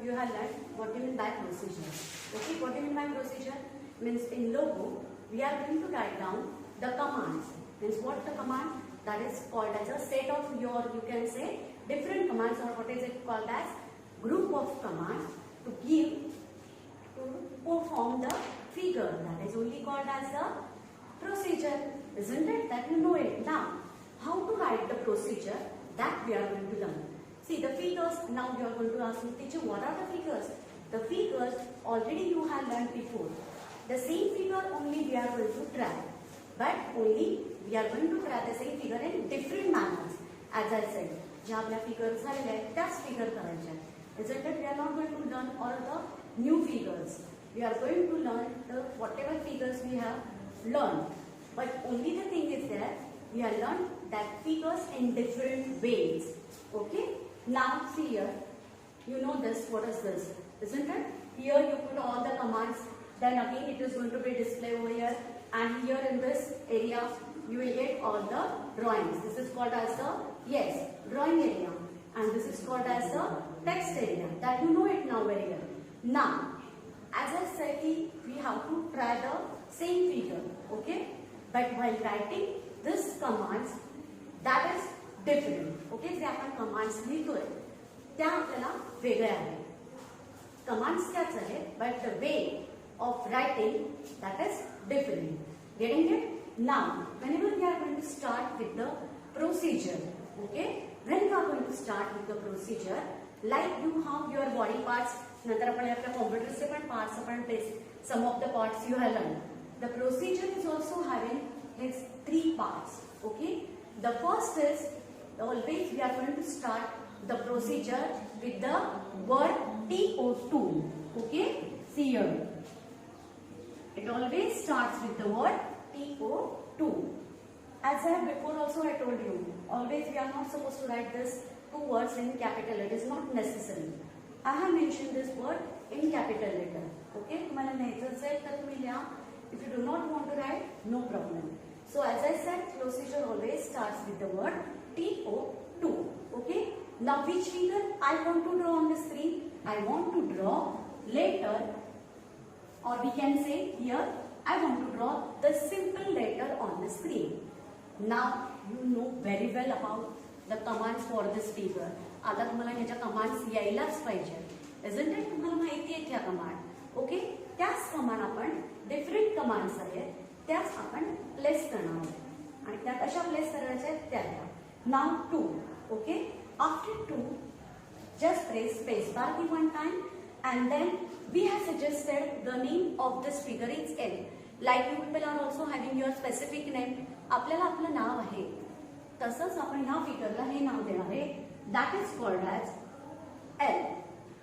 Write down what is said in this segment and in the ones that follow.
you have learned what do you mean by procedure. Okay, what do you mean by procedure? Means in logo, we are going to write down the commands. Means what the command? That is called as a set of your, you can say, different commands, or what is it called as? Group of commands to perform the figure. That is only called as the procedure, isn't it? That you know it. Now, how to write the procedure, that we are going to learn. See the figures. Now you are going to ask me, teacher, what are the figures? The figures already you have learned before. The same figure only we are going to try, but only we are going to try the same figure in different manners. As I said, जे आपल्या figures झालेले आहेत त्याच figure करायचे आहेत. Isn't it? We are not going to learn all the new figures. We are going to learn the whatever figures we have learned. But only the thing is that we have learned that figures in different ways. Okay? Now see here. You know this. What is this? Isn't it? Here you put all the commands. Then again it is going to be displayed over here. And here in this area you will get all the drawings. This is called as the drawing area. And this is called as the text area. That you know it now very well. Now, as I said, we have to try the same figure. Okay? But while writing this commands, that is different. Okay? जे आपण commands लिहितोय त्या आपल्याला वेगळ्या आहेत. Commands त्याच आहेत, but the way of writing, that is different. Getting it? Now, whenever we are going to start with the procedure, okay? When you are going to start with the procedure, like you have your body parts, नंतर आपण आपल्या कॉम्प्युटरचे पण parts आपण some of the parts you have learned. The procedure is also having its 3 parts, okay? The first is, always we are going to start the procedure with the word TO2, okay? See here. It always starts with the word TO2. As I have before also I told you, always we are not supposed to write this 2 words in capital. It is not necessary. I have mentioned this word in capital letter. Okay? तुम्हाला न्यायचं असेल तर तुम्ही लिहा. If you do not want to write, no problem. So as I said, procedure always starts with the word TO2. Okay? Now which figure I want to draw on the screen? I want to draw letter, or we can say here, I want to draw the simple letter on the screen. Now you know very well about the commands for this figure. आता तुम्हाला ह्याच्या commands यायलाच पाहिजे. Isn't it? तुम्हाला माहिती आहे त्या command. Okay? त्याच command आपण different commands आहेत त्याच आपण place करणार आहोत. आणि त्या कशा place करायच्या आहेत त्या. Now 2. Okay? After 2, just press space bar the one time, and then we have suggested the name of this figure is L. Like you people are also having your specific name. आपल्याला आपलं नाव आहे तसंच आपण ह्या फिगरला हे नाव देणार आहे. That is called as L.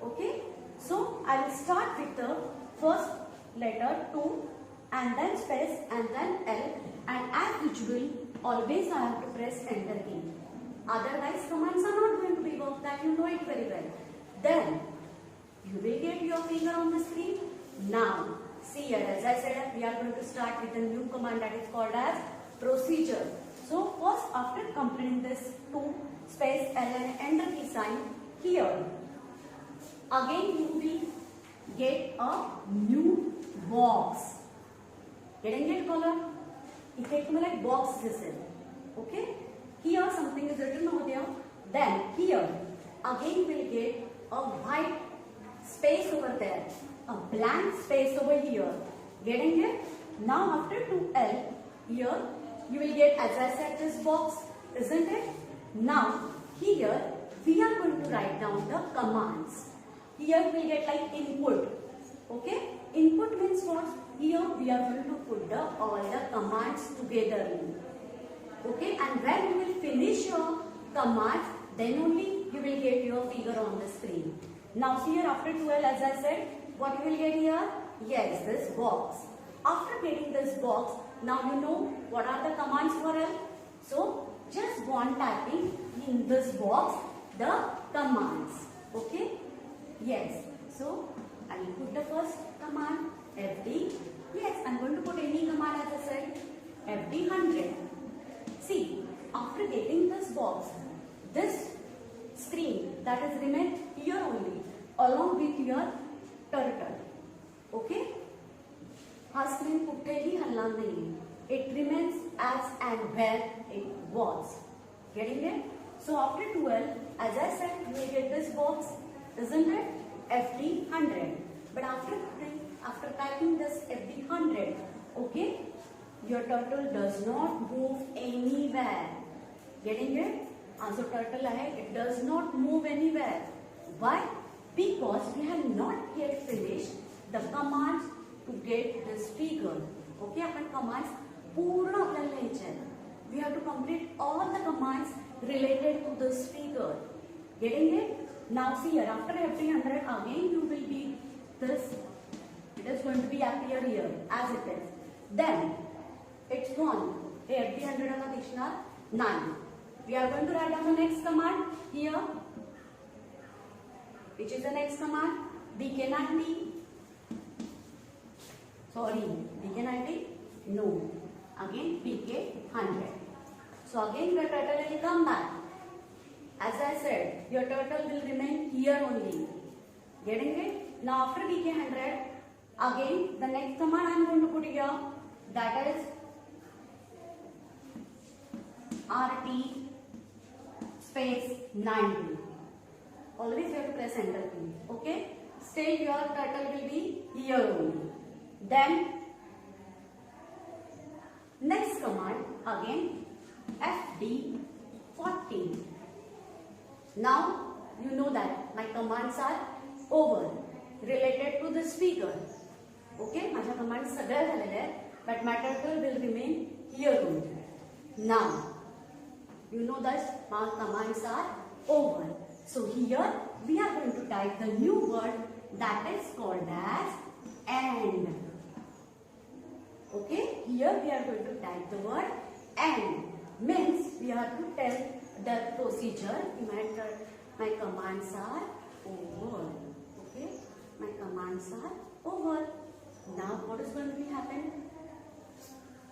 Okay? So I will start with the first letter 2 and then space and then L, and as usual always I have to press enter key. Otherwise commands are not going to be worked. That you know it very well. Then you will get your finger on the screen. Now see here, as I said, we are going to start with a new command that is called as procedure. So first, after completing this 2 space L and enter key sign here, again you will get a new box. Getting it, color? Effect like box this is. Okay? Here something is written over there. Then here again you will get a white space over there, a blank space over here. Getting it? Now after 2L, here you will get, as I said, this box, isn't it? Now here we are going to write down the commands. Here we get like input. Okay? Input means what? Here we are going to put all the commands together. Okay? And when you will finish your commands, then only you will get your figure on the screen. Now see here, after 12, as I said, what you will get here? Yes, this box. After getting this box, now you know what are the commands for L. So just go on typing in this box the commands. Okay? Yes. So I will put the first command FD. Yes, I am going to put any command as I said. FD 100. See, after getting this box, this screen that is remained here only. along with your turtle. Okay? हा screen कुठेही हलणार नाहीये. It remains as and where it was. Getting it? So after 12, as I said, you will get this box, isn't it? FD 100. But after typing this FD 100, okay, your turtle does not move anywhere. Getting it? So turtle hai, it does not move anywhere. Why? Because we have not yet finished the commands to get this figure. Okay, आपण commands पूर्ण आपल्याला लिहायचे आहेत. We have to complete all the commands related to this figure. Getting it? Now see here, after FD 100 again you will be this. It is going to be appear here as it is. Then it's gone. The FD 100 आता दिसणार नाही. We are going to write down the next command here. Which is the next command? BK90. Sorry, BK90? No. Again BK100. So again your turtle will come back. As I said, your turtle will remain here only. Getting it? Now after BK100, again the next command I am going to put here, that is RT space 90. Always you have to press enter key. Okay? Still your turtle will be here only. Then next command again FD 40. Now you know that my commands are over related to this figure. Okay, माझ्या commands सगळ्या झालेल्या आहेत, but my turtle will remain here only. Now you know that my commands are over. So here we are going to type the new word that is called as AND. Okay, here we are going to type the word AND. Means we have to tell the procedure. My commands are over. Okay, my commands are over. Now what is going to be happen?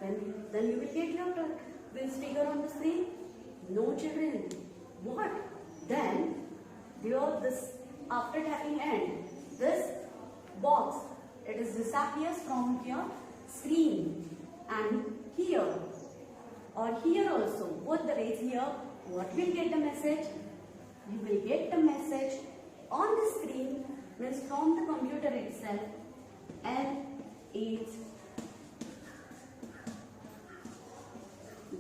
Then you will get your this figure on the screen. No children. What? Then this after tapping AND, this box it is disappears from your screen, and here or here also, both the ways here, what will get the message? You will get the message on the screen, means from the computer itself, and it's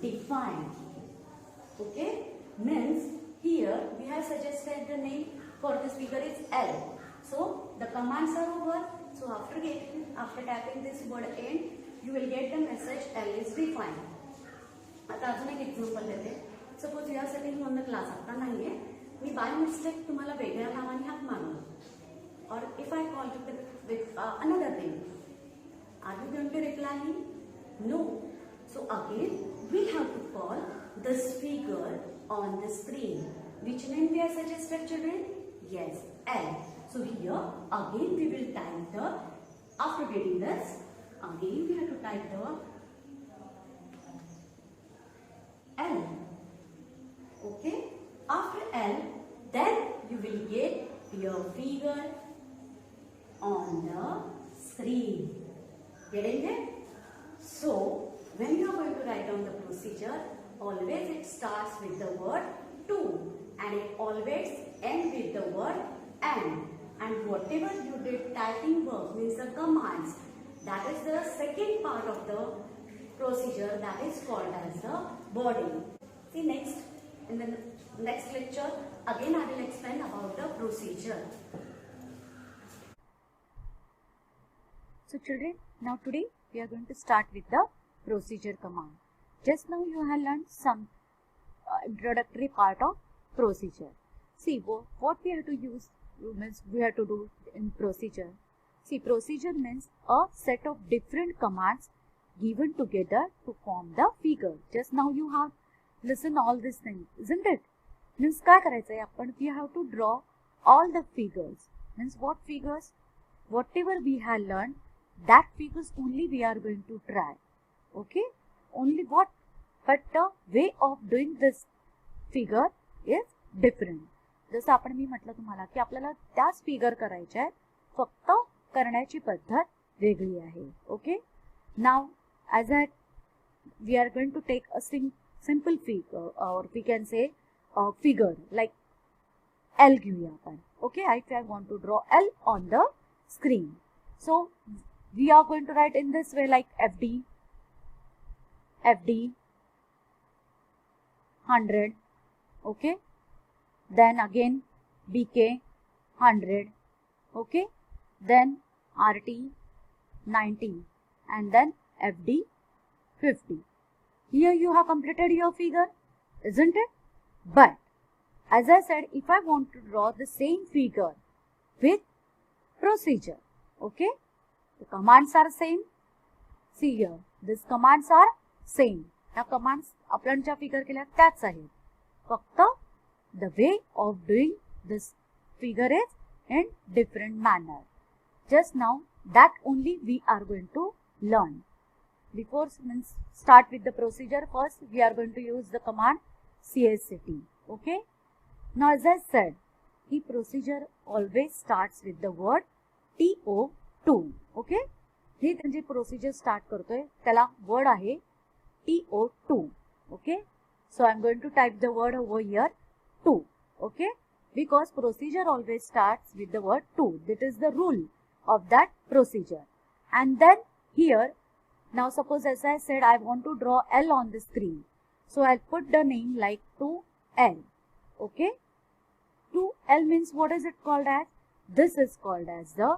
defined. Okay, means here we have suggested the name for this figure is L. So the commands are over. So after tapping this word AND, you will get the message L is defined. आता अजून एक example देते. Suppose यासाठी म्हणून class आता नाहीये, मी by mistake तुम्हाला वेगळ्या नावाने हाक मारलो, और if I call you with another thing, are you going to reply me? No. So again we have to call this figure on the screen. Which name we have suggested, children? Yes, L. So here again we will type the, after getting this, again we have to type the L. Okay? After L, then you will get your figure on the screen. Getting it? So when you are going to write down the procedure, always it starts with the word to, and it always ends with the word and. And whatever you did typing work, means the commands, that is the second part of the procedure, that is called as the body. See next, in the next lecture, again I will explain about the procedure. So children, now today we are going to start with the procedure command. Just now you have learned some introductory part of procedure. See what we have to use, means we have to do in procedure. See, procedure means a set of different commands given together to form the figure. Just now you have listened all these things, isn't it? Means काय करायचंय आपण, we have to draw all the figures. Means what figures? Whatever we have learned, that figures only we are going to try. Okay? Only what? But the way of doing this figure is different. जसं आपण मी म्हटलं तुम्हाला की आपल्याला त्याच figure करायच्या आहेत, फक्त करण्याची पद्धत वेगळी आहे. Okay, now as a we are going to take a simple figure, or we can say a figure like L घेऊया आपण. Okay, if I want to draw L on the screen, so we are going to write in this way like FD 100. Okay, then again BK 100. Okay, then RT 90, and then FD 50. Here you have completed your figure, isn't it? But as I said, if I want to draw the same figure with procedure, okay, the commands are same. See here, these commands are same. या commands आपण ज्या figure केल्या त्याच आहेत, फक्त the way of doing this figure is in different manner. Just now that only we are going to learn. Before start with the procedure, first we are going to use the command CSCT. Okay, now as I said, the procedure always starts with the word TO2. Okay, हे त्यांची procedure start करतोय त्याला word आहे TO2. Okay, so I am going to type the word over here 2. Okay, because procedure always starts with the word 2. That is the rule of that procedure. And then here, now suppose as I said, I want to draw L on the screen. So I'll put the name like 2L. Okay, 2L means what is it called as? This is called as the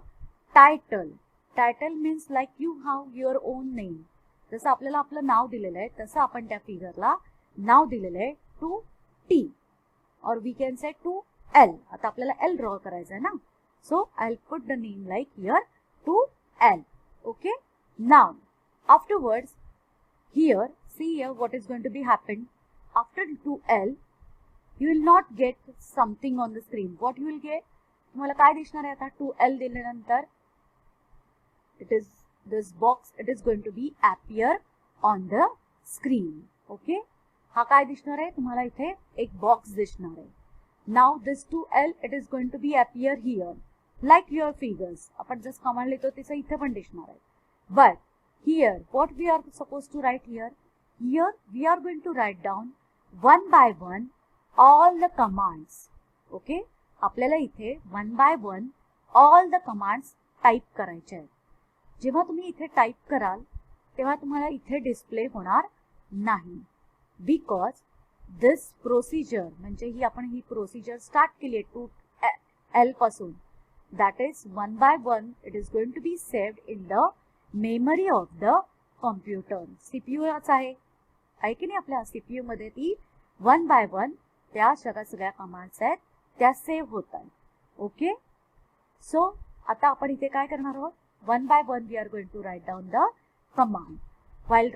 title. Title means like you have your own name. जसं आपल्याला आपलं नाव दिलेलं आहे तसं आपण त्या फिगरला नाव दिलेलं आहे 2T or we can say 2L. आता आपल्याला L ड्रॉ करायचं आहे ना. So I'll put the name like here 2L. Okay, now afterwards, here, see here what is going to be happen. After 2L, you will not get something on the screen. What you will get? तुम्हाला काय दिसणार आहे आता 2L दिल्यानंतर? It is this box. It is going to be appear on the screen. Okay? हा काय दिसणार आहे? तुम्हाला इथे एक बॉक्स दिसणार आहे. Now this 2L, it is going to be appear here, like your figures. आपण जस कमांड लिहितो तसं इथे पण दिसणार आहे. But here, what we are supposed to write here? Here we are going to write down one by one all the commands. Okay? आपल्याला इथे one by one all the commands type करायचे आहेत. जेव्हा तुम्ही इथे टाइप कराल तेव्हा तुम्हाला इथे डिस्प्ले होणार नाही. Because this procedure, म्हणजे ही आपण ही प्रोसिजर स्टार्ट केली आहे 2L पासून. That is one by one it is going to be saved in the memory of the computer. CPU आहे की नाही आपल्या CPU मध्ये ती वन बाय वन त्या सगळ्या कमांड्स आहेत त्या सेव्ह होत आहेत. ओके, सो आता आपण इथे काय करणार आहोत? One by one we are going to write down the command. While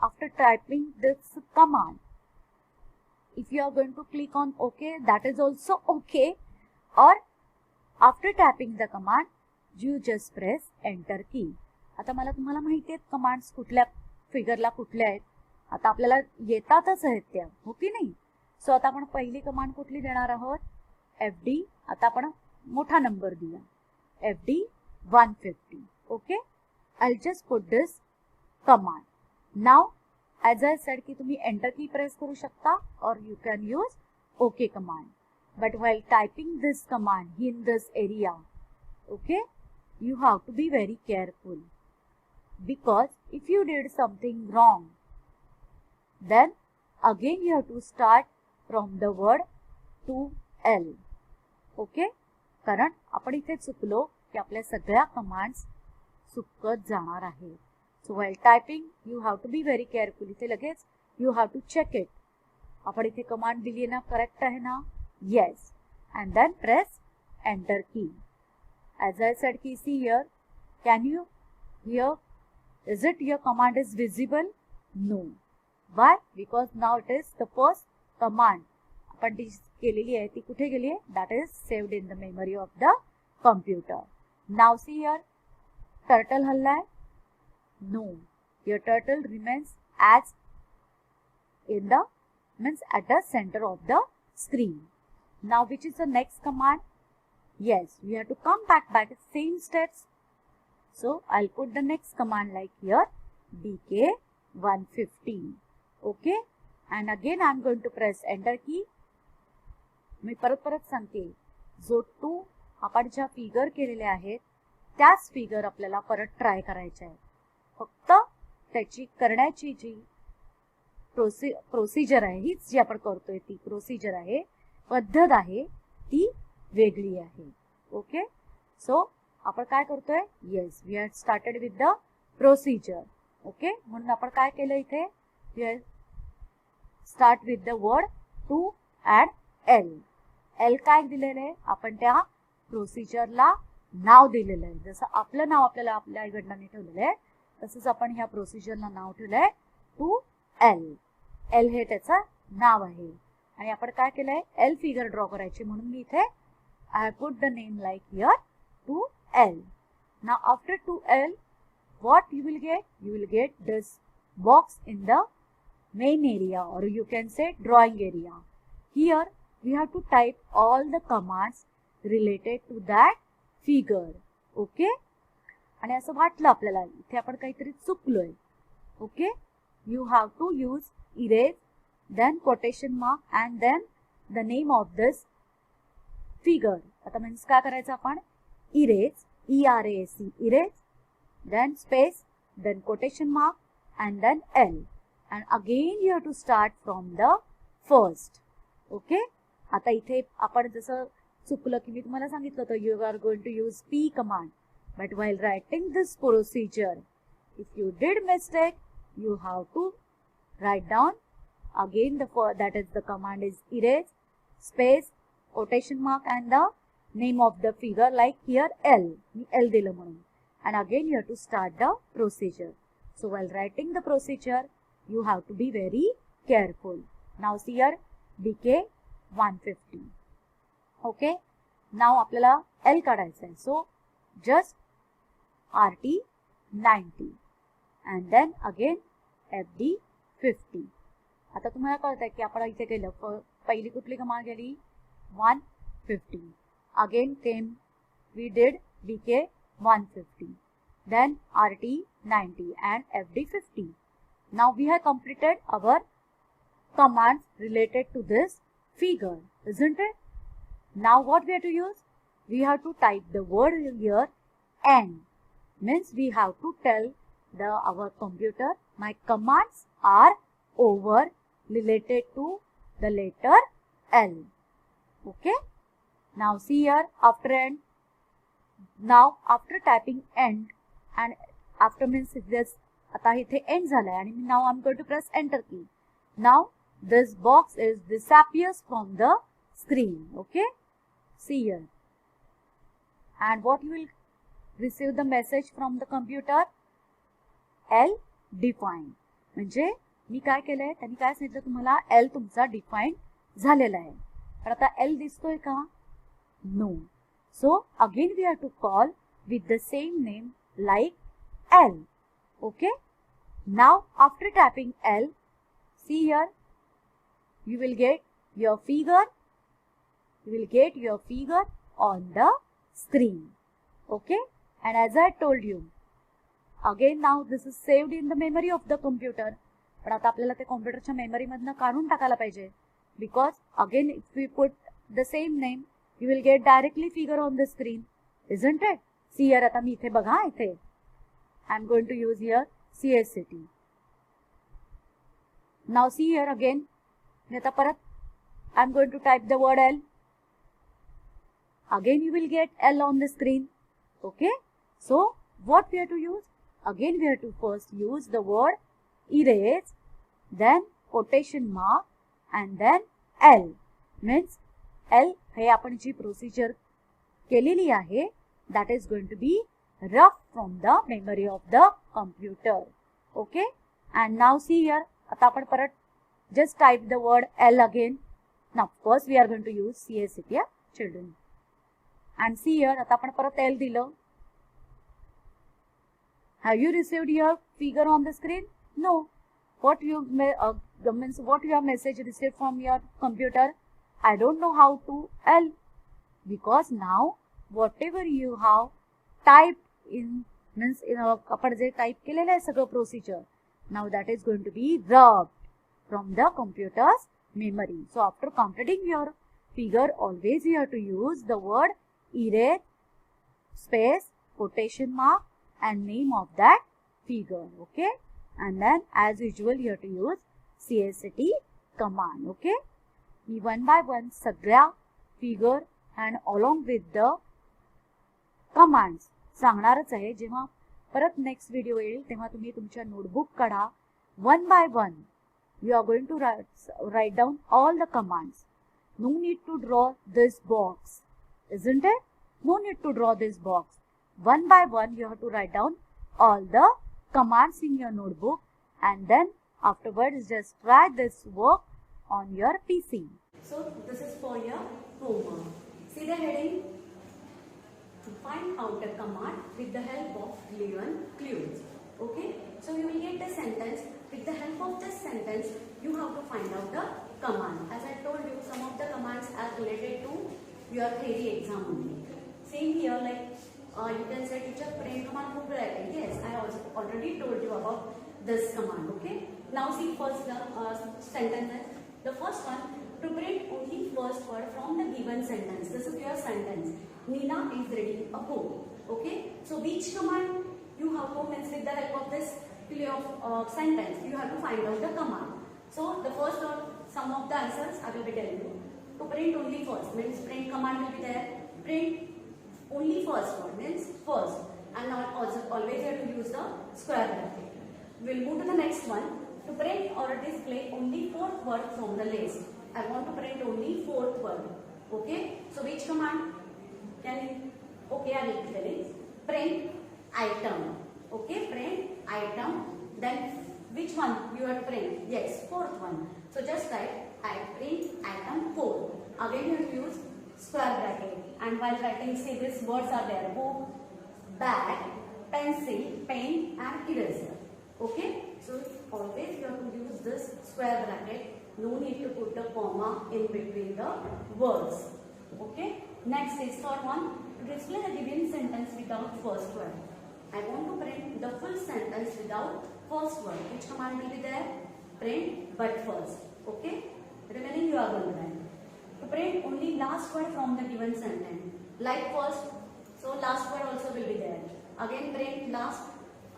after typing this command, if you are going to click on OK, that is also okay. Or after typing the command, you just press enter key. आता मला तुम्हाला माहिती आहेत commands कुठल्या फिगरला कुठल्या आहेत. आता आपल्याला येतातच आहेत त्या, हो की नाही? सो आता आपण पहिली कमांड कुठली देणार आहोत? FD. आता आपण मोठा नंबर दिला FD 150. Okay, I'll just put this command. Now as I said की तुम्ही एंटर की प्रेस करू शकता or you can use OK command. But while typing this command in this area, okay, you have to be very careful. Because if you did something wrong, then again you have to start from the word 2L. Okay, कारण आपण इथे चुकलो की आपल्या सगळ्या commands चुकत जाणार आहे. So while typing you have to be very careful. इथे लगेच you have to check it. आपण इथे कमांड दिली ना, करेक्ट आहे ना? Yes. And then press enter key. As I said, key see here. Can you hear? Is it your command is visible? No. Why? Because now it is the first command. आपण ती केलेली आहे ती कुठे गेली आहे? That is saved in the memory of the computer. Now see here. Turtle हल्लाय? No. Your turtle remains as in the means at the center of the screen. Now which is the next command? Yes, we have to come back by the same steps. So I'll put the next command like here, DK115. Okay, and again I'm going to press enter key. मी परत सांगते, जो 2 आपण ज्या figure केलेले आहेत त्याच figure आपल्याला परत ट्राय करायचे आहे. फक्त त्याची करण्याची जी प्रोसिजर आहे, हीच जी आपण करतोय ती प्रोसिजर आहे, पद्धत आहे, ती वेगळी आहे. ओके, सो आपण काय करतोय? Yes, we have started with the procedure. Okay, म्हणून आपण काय केलं इथे? We have start with the word to add L. L काय दिलेलं आहे? आपण त्या प्रोसिजरला नाव दिलेलं आहे. जसं आपलं नाव आपल्याला आपल्या आईवडिलांनी ठेवलेलं आहे, तसंच आपण ह्या प्रोसिजरला नाव ठेवलंय टू एल. एल हे त्याचं नाव आहे. आणि आपण काय केलंय? एल फिगर ड्रॉ करायची, म्हणून मी इथे I have put the name like here to L. Now after to L what you will get? You will get this box in the main area, or you can say drawing area. Here we have to type all the commands related to that figure. Okay, आणि असं वाटलं आपल्याला इथे आपण काहीतरी चुकलोय. Okay, you have to use erase, then quotation mark and then the name of this figure. आता means काय करायचं आपण? erase, ERASE, erase, then space, then quotation mark and then L, and again you have to start from the first. Okay, आता इथे आपण जसं चुकलं की मी तुम्हाला सांगितलं होतं, you are going to use P command, but while writing this procedure, if you did mistake, you have to write down again that is the command is erase, space, quotation mark and the name of the figure, like here L, me L दिलं म्हणून. And again you have to start the procedure. So while writing the procedure, you have to be very careful. Now see here DK150. Okay, now आपल्याला L काढायचं आहे. So just RT90 and then again FD50. आता तुम्हाला कळतंय की आपण इथे केलं, पहिली कुठली कमांड गेली? 150. Again came, we did DK150, then RT90 and FD50. Now we have completed our commands related to this figure, isn't it? Now what we have to use? We have to type the word here N. Means we have to tell our computer my commands are over related to the letter L. Okay. Now see here after N. Now after typing end and after means this आता इथे end झालाय आणि now I'm going to press enter key. Now this box is disappears from the screen. Okay, see here, and what you will receive the message from the computer? L defined. म्हणजे मी काय केलंय, त्यांनी काय सांगितलं तुम्हाला? L तुमचा define झालेला आहे. पण आता L दिसतोय का? No. So again we have to call with the same name like L. Okay, now after typing L, see here, you will get your figure, on the screen. Okay, and as I told you, again now this is saved in the memory of the computer. पण आता आपल्याला ते कॉम्प्युटरच्या memory मधनं काढून टाकायला पाहिजे, because again if we put the same name, you will get directly figure on the screen, isn't it? See here, आता मी इथे बघा, इथे I am going to use here CSCT. Now see here again, मी आता परत I am going to type the word L. Again you will get L on the screen. Okay, so what we have to use? Again we have to first use the word erase, then quotation mark and then L. Means L हे आपण जी procedure केलेली आहे, that is going to be rough from the memory of the computer. Okay, and now see here, आता आपण परत just type the word L again. Now first we are going to use CSCT, yeah, children. And see here, आता आपण परत L दिलं. Have you received your figure on the screen? No. What you have message received from your computer? I don't know how to L, because now whatever you have typed in means आपण जे type केलेलं आहे सगळं procedure, now that is going to be rubbed from the computer's memory. So after completing your figure, always you have to use the word erase, space, quotation mark and name of that figure. Okay, and then as usual you have to use CST command. Okay, me one by one सगळ्या figure and along with the commands सांगणारच आहे. जेव्हा परत next video येईल तेव्हा तुम्ही तुमच्या notebook काढा, one by one you are going to write down all the commands. No need to draw this box, isn't it? No need to draw this box. One by one you have to write down all the commands in your notebook, and then afterwards just try this work on your PC. So this is for your homework. See the heading? To find out a command with the help of 11 clues. Okay? So you will get the sentence. With the help of this sentence, you have to find out the command. As I told you, some of the commands are related to your theory exam only. Same here, like you can say, teacher, print command who write. Yes, I also already told you about this command. Okay? Now see first sentence. The first one, to print only first word from the given sentence. This is your sentence. Nina is reading a book. Okay? So which command you have to means with the help of this sentence, you have to find out the command. So the first one, some of the answers I will be telling you. To print only first means print command will be there. Print only first word means first, and now also always you have to use the square bracket. We will move to the next one. To print or display only fourth word from the list. I want to print only fourth word. Okay? So which command can you? Okay, I will be telling. Print item. Okay, print item. Then which one you have to print? Yes, fourth one. So just write I print item 4. Again you have to use square bracket. And while writing, see these words are there: book, bag, pencil, pen and eraser. Okay, so always you have to use this square bracket. No need to put the comma in between the words. Okay, next is third one. To display the given sentence without first word. I want to print the full sentence without first word. Which command will be there? Print but first. Okay, remaining you are going to write. To print only last word from the given sentence. Like first, so last word also will be there. Again print last.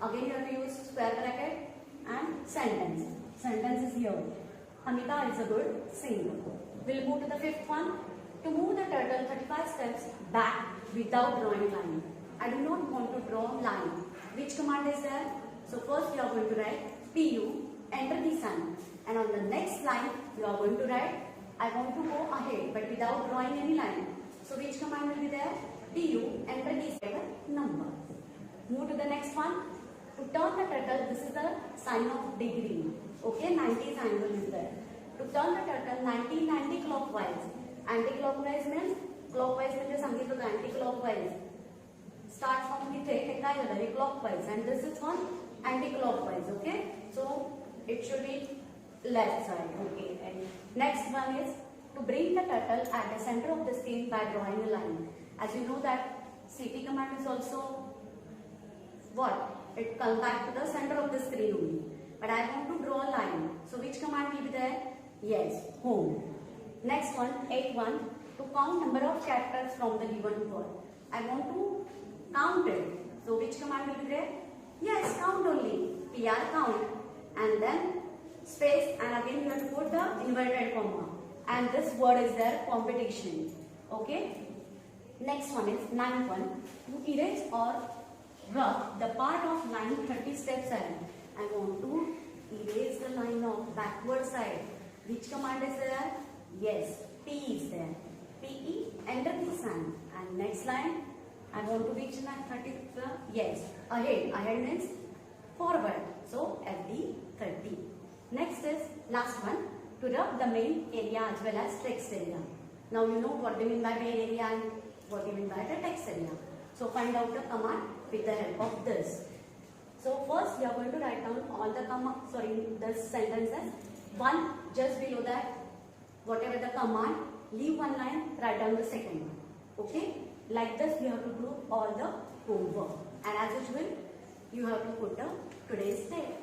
Again you have to use square bracket and sentence. Sentence is here. Amita is a good singer. We'll move to the fifth one. To move the turtle 35 steps back without drawing line. I do not want to draw line. Which command is there? So first you are going to write PU, enter the sign. And on the next line you are going to write I want to go ahead but without drawing any line. So which command will be there? PU, enter the number. Move to the next one. To turn the turtle, this is the sign of degree. Okay, 90 angle is there. To turn the turtle 90 clockwise. Anti-clockwise means clockwise means सांगितलं anti-clockwise. Start from इथे हे काय झालं हे clockwise and this is one anti-clockwise. Okay, so it should be left side. Okay, and next one is to bring the turtle at the center of the screen by drawing a line. As you know that CT command is also what? It comes back to the center of the screen only. But I want to draw a line. So which command will be there? Yes, home. Next one, 8-1. To count number of characters from the given word. I want to count it. So which command will be there? Yes, count only. PR count. And then space, and again you have to put the inverted comma. And this word is there, competition. Okay. Next one is 9-1. To erase or rub the part of line 30 steps ahead. I want to erase the line of backward side. Which command is there? Yes, P is there. PE, enter the sign. And next line, I want to reach line 30. Yes, ahead. Ahead means forward. So FD 30. Next is last one. To rub the main area as well as text area. Now you know what do you mean by main area and what do you mean by the text area. So find out the command with the help of this. So first you are going to write down all the the sentences. One just below that, whatever the command leave one line, write down the second one. Okay? Like this, you have to do all the homework. And as usual, you have to put the today's date.